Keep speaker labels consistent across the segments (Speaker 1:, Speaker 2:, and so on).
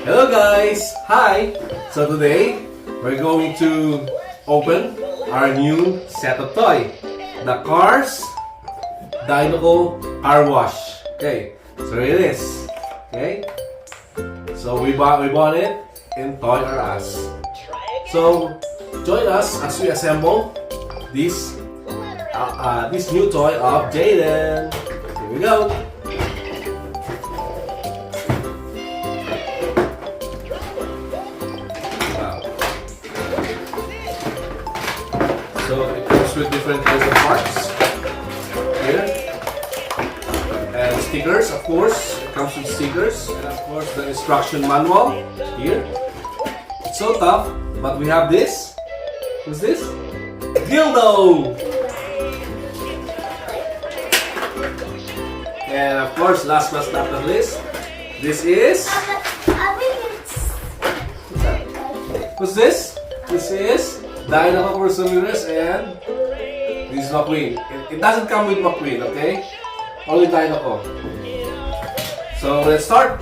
Speaker 1: Hello guys! Hi! So today, we're going to open our new set of toy. The Cars Dinoco Carwash. Okay, so here it is. Okay, so we bought it in Toy R Us. So join us as we assemble this new toy of Jaden. Here we go. So it comes with different kinds of parts here, and stickers. Of course, it comes with stickers, and of course the instruction manual here. It's so tough, but we have this. Who's this? Dildo. And of course, last but not the least, this is. What's this? This is Dinoco for souvenirs, and this is McQueen. It doesn't come with McQueen, okay? Only Dinoco. So let's start.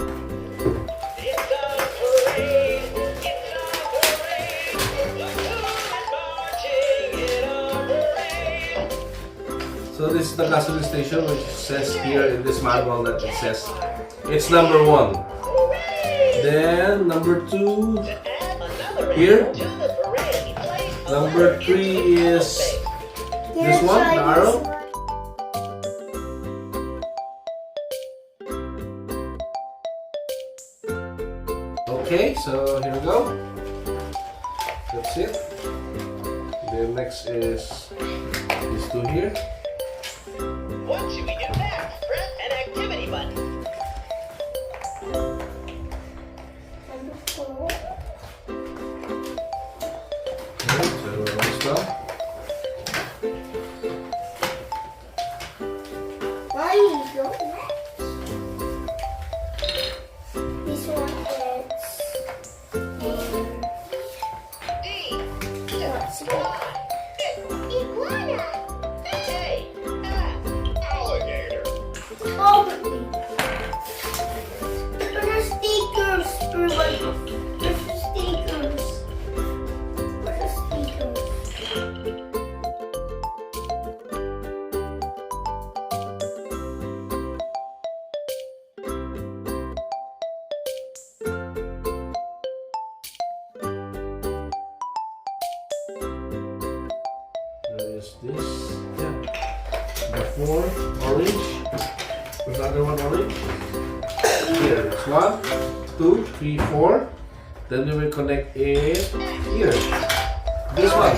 Speaker 1: So this is the gasoline station, which says here in this manual that it says it's number 1. Then number 2 here. Number 3 is this one, the arrow. Okay, so here we go. That's it. Then next is these two here.
Speaker 2: Once you get back, press an activity button.
Speaker 3: Why you go next? This one is what's it? Iguana.
Speaker 2: Alligator.
Speaker 3: Oh, there's stickers. There's stickers. Where's the stickers?
Speaker 1: There is this. Yeah. The 4 orange. There's another one orange. Here. It's 1, 2, 3, 4. Then we will connect it here. This one.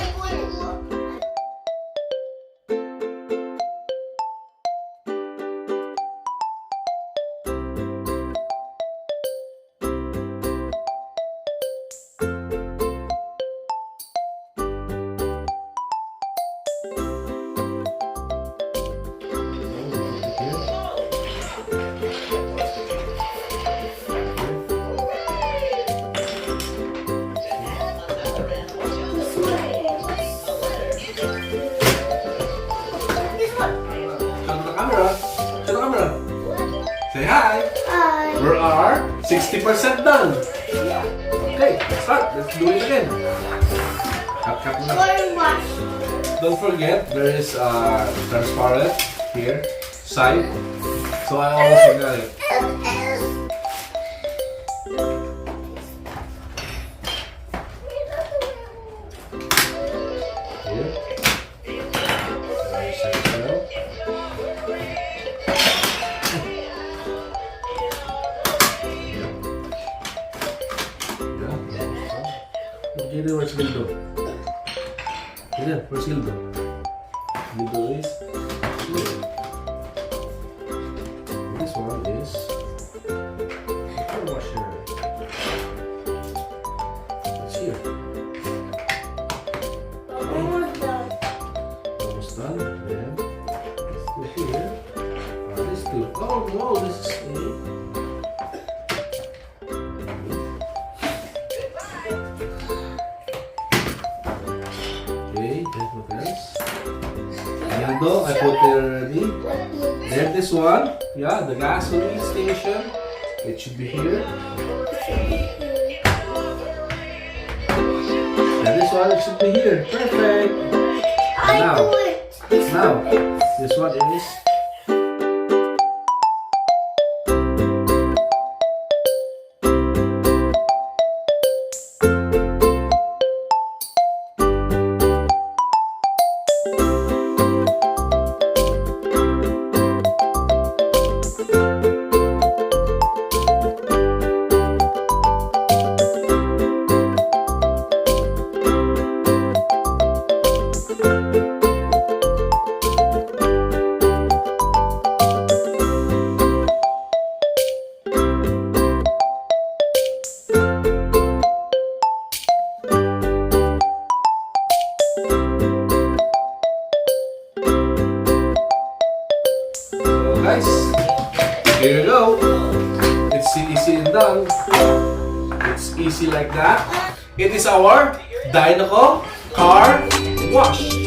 Speaker 1: Show the camera. Say hi.
Speaker 3: Hi.
Speaker 1: We are 60% done. Okay, start. Let's do it again. Cut na.
Speaker 3: Carwash.
Speaker 1: Don't forget, there is transparent here, side. So I almost forgot it. Here. Jaden, where's Gildo? Jaden, where's Gildo? Gildo is here. This one is the car washer. It's here.
Speaker 3: Almost done.
Speaker 1: Almost done. Then let's do here. This two. Oh no, this is a. Okay, then what else? Gildo, I put there already. Then this one, yeah, the gasoline station. It should be here. one should be here. Perfect.
Speaker 3: I
Speaker 1: Now.
Speaker 3: do it. This
Speaker 1: Now,
Speaker 3: one is.
Speaker 1: this one it is. So guys, here you go. It's easy and done. It's easy like that. It is our Dinoco car wash.